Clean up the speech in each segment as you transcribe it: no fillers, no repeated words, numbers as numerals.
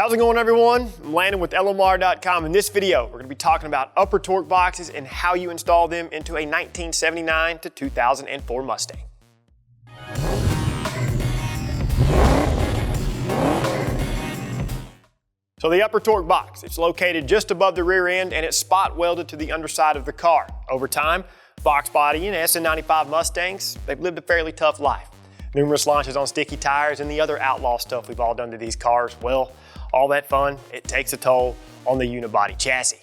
How's it going, everyone? I'm Landan with LMR.com. In this video, we're going to be talking about upper torque boxes and how you install them into a 1979 to 2004 Mustang. So the upper torque box, it's located just above the rear end and it's spot welded to the underside of the car. Over time, box body and SN95 Mustangs, they've lived a fairly tough life. Numerous launches on sticky tires and the other outlaw stuff we've all done to these cars. Well, all that fun, it takes a toll on the unibody chassis.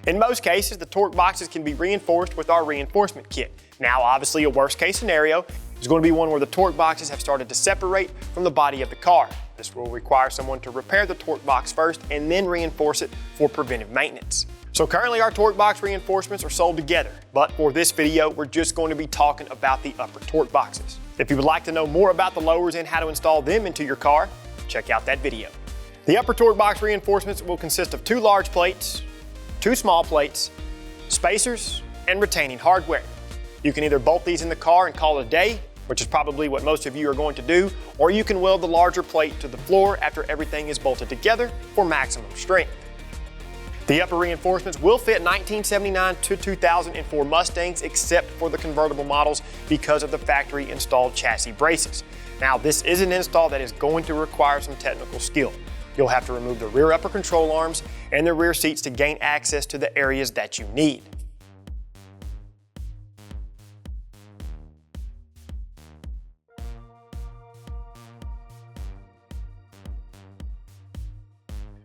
In most cases, the torque boxes can be reinforced with our reinforcement kit. Now, obviously, a worst case scenario is going to be one where the torque boxes have started to separate from the body of the car. This will require someone to repair the torque box first and then reinforce it for preventive maintenance. So currently our torque box reinforcements are sold together, but for this video, we're just going to be talking about the upper torque boxes. If you would like to know more about the lowers and how to install them into your car, check out that video. The upper torque box reinforcements will consist of 2 large plates, 2 small plates, spacers, and retaining hardware. You can either bolt these in the car and call it a day, which is probably what most of you are going to do, or you can weld the larger plate to the floor after everything is bolted together for maximum strength. The upper reinforcements will fit 1979 to 2004 Mustangs except for the convertible models because of the factory installed chassis braces. Now, this is an install that is going to require some technical skill. You'll have to remove the rear upper control arms and the rear seats to gain access to the areas that you need.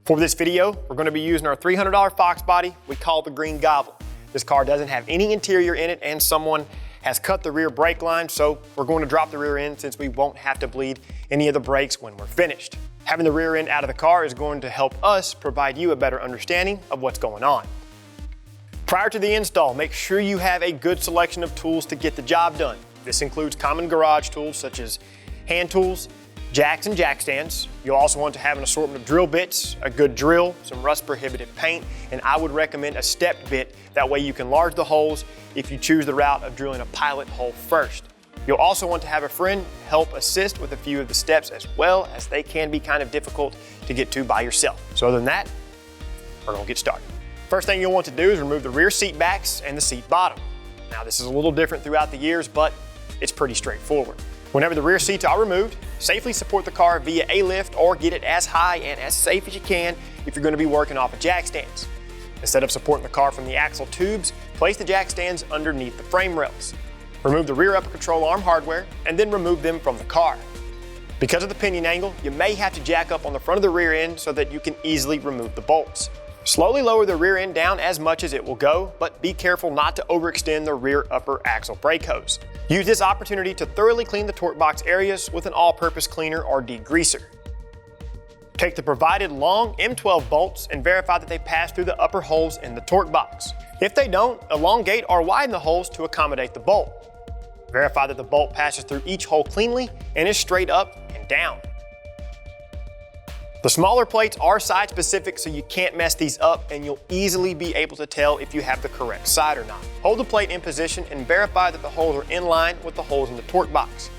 For this video, we're going to be using our $300 Fox body we call the Green Gobble. This car doesn't have any interior in it and someone has cut the rear brake line, so we're going to drop the rear end since we won't have to bleed any of the brakes when we're finished. Having the rear end out of the car is going to help us provide you a better understanding of what's going on. Prior to the install, make sure you have a good selection of tools to get the job done. This includes common garage tools such as hand tools, jacks and jack stands. You'll also want to have an assortment of drill bits, a good drill, some rust prohibitive paint, and I would recommend a stepped bit. That way you can enlarge the holes if you choose the route of drilling a pilot hole first. You'll also want to have a friend help assist with a few of the steps as well, as they can be kind of difficult to get to by yourself. So other than that, we're gonna get started. First thing you'll want to do is remove the rear seat backs and the seat bottom. Now this is a little different throughout the years, but it's pretty straightforward. Whenever the rear seats are removed, safely support the car via a lift or get it as high and as safe as you can if you're going to be working off of jack stands. Instead of supporting the car from the axle tubes, place the jack stands underneath the frame rails. Remove the rear upper control arm hardware and then remove them from the car. Because of the pinion angle, you may have to jack up on the front of the rear end so that you can easily remove the bolts. Slowly lower the rear end down as much as it will go, but be careful not to overextend the rear upper axle brake hose. Use this opportunity to thoroughly clean the torque box areas with an all-purpose cleaner or degreaser. Take the provided long M12 bolts and verify that they pass through the upper holes in the torque box. If they don't, elongate or widen the holes to accommodate the bolt. Verify that the bolt passes through each hole cleanly and is straight up and down. The smaller plates are side specific, so you can't mess these up and you'll easily be able to tell if you have the correct side or not. Hold the plate in position and verify that the holes are in line with the holes in the torque box.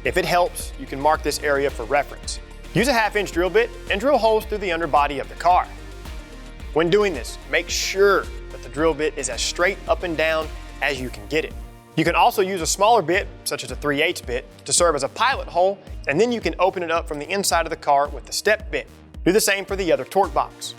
If it helps, you can mark this area for reference. Use a 1/2-inch drill bit and drill holes through the underbody of the car. When doing this, make sure that the drill bit is as straight up and down as you can get it. You can also use a smaller bit, such as a 3/8 bit, to serve as a pilot hole, and then you can open it up from the inside of the car with the step bit. Do the same for the other torque box.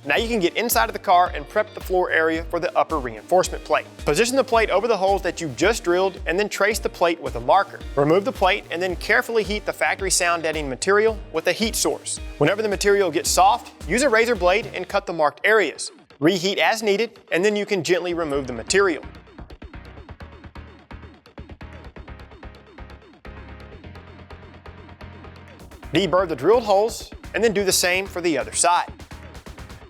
Now you can get inside of the car and prep the floor area for the upper reinforcement plate. Position the plate over the holes that you just drilled and then trace the plate with a marker. Remove the plate and then carefully heat the factory sound deadening material with a heat source. Whenever the material gets soft, use a razor blade and cut the marked areas. Reheat as needed, and then you can gently remove the material. Deburr the drilled holes and then do the same for the other side.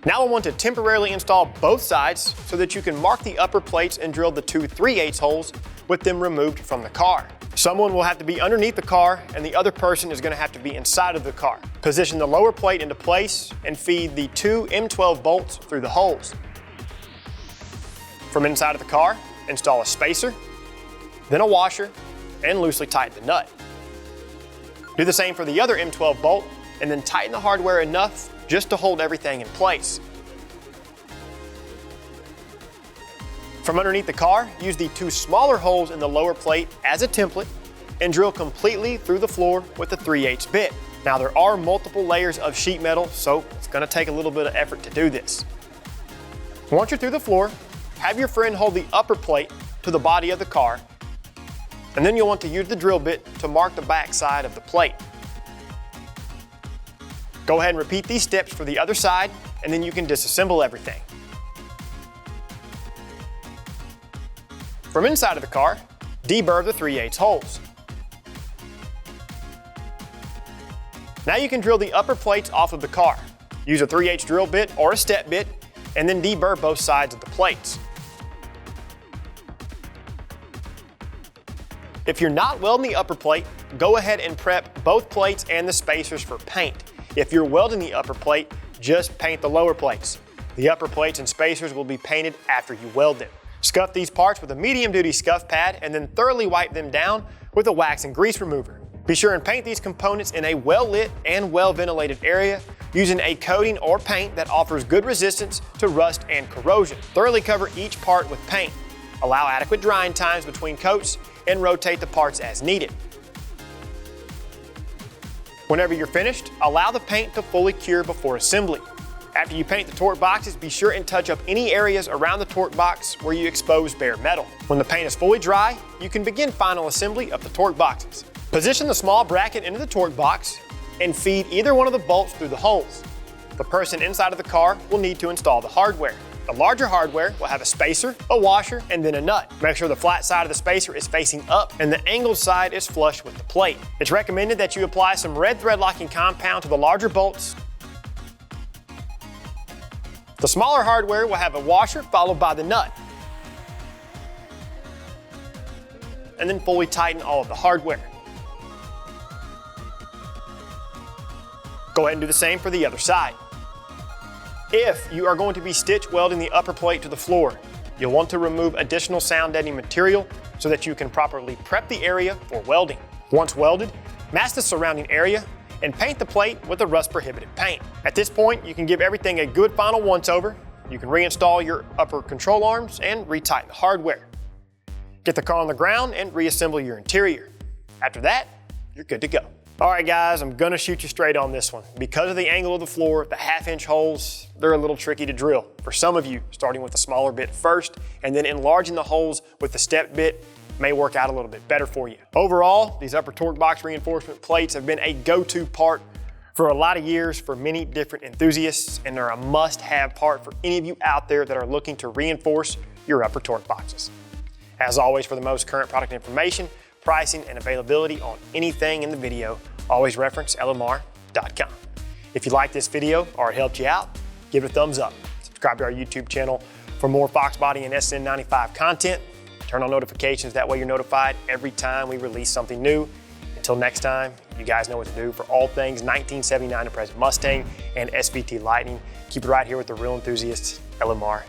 Now I want to temporarily install both sides so that you can mark the upper plates and drill the 2 3/8 holes with them removed from the car. Someone will have to be underneath the car and the other person is going to have to be inside of the car. Position the lower plate into place and feed the 2 M12 bolts through the holes. From inside of the car, install a spacer, then a washer, and loosely tighten the nut. Do the same for the other M12 bolt and then tighten the hardware enough just to hold everything in place. From underneath the car, use the 2 smaller holes in the lower plate as a template and drill completely through the floor with a 3/8 bit. Now there are multiple layers of sheet metal, so it's gonna take a little bit of effort to do this. Once you're through the floor, have your friend hold the upper plate to the body of the car, and then you'll want to use the drill bit to mark the back side of the plate. Go ahead and repeat these steps for the other side, and then you can disassemble everything. From inside of the car, deburr the 3/8 holes. Now you can drill the upper plates off of the car. Use a 3/8 drill bit or a step bit, and then deburr both sides of the plates. If you're not welding the upper plate, go ahead and prep both plates and the spacers for paint. If you're welding the upper plate, just paint the lower plates. The upper plates and spacers will be painted after you weld them. Scuff these parts with a medium-duty scuff pad and then thoroughly wipe them down with a wax and grease remover. Be sure and paint these components in a well-lit and well-ventilated area using a coating or paint that offers good resistance to rust and corrosion. Thoroughly cover each part with paint. Allow adequate drying times between coats and rotate the parts as needed. Whenever you're finished, allow the paint to fully cure before assembly. After you paint the torque boxes, be sure and touch up any areas around the torque box where you expose bare metal. When the paint is fully dry, you can begin final assembly of the torque boxes. Position the small bracket into the torque box and feed either one of the bolts through the holes. The person inside of the car will need to install the hardware. The larger hardware will have a spacer, a washer, and then a nut. Make sure the flat side of the spacer is facing up and the angled side is flush with the plate. It's recommended that you apply some red thread locking compound to the larger bolts. The smaller hardware will have a washer followed by the nut. And then fully tighten all of the hardware. Go ahead and do the same for the other side. If you are going to be stitch welding the upper plate to the floor, you'll want to remove additional sound deadening material so that you can properly prep the area for welding. Once welded, mask the surrounding area and paint the plate with a rust prohibited paint. At this point, you can give everything a good final once over. You can reinstall your upper control arms and retighten the hardware. Get the car on the ground and reassemble your interior. After that, you're good to go. All right guys, I'm gonna shoot you straight on this one. Because of the angle of the floor, the 1/2 inch holes, they're a little tricky to drill. For some of you, starting with the smaller bit first and then enlarging the holes with the step bit may work out a little bit better for you. Overall, these upper torque box reinforcement plates have been a go-to part for a lot of years for many different enthusiasts, and they're a must-have part for any of you out there that are looking to reinforce your upper torque boxes. As always, for the most current product information, pricing, and availability on anything in the video, always reference lmr.com. If you liked this video or it helped you out, give it a thumbs up. Subscribe to our YouTube channel for more Fox Body and SN95 content. Turn on notifications, that way you're notified every time we release something new. Until next time, you guys know what to do for all things 1979 to present Mustang and SVT Lightning. Keep it right here with the real enthusiasts, LMR.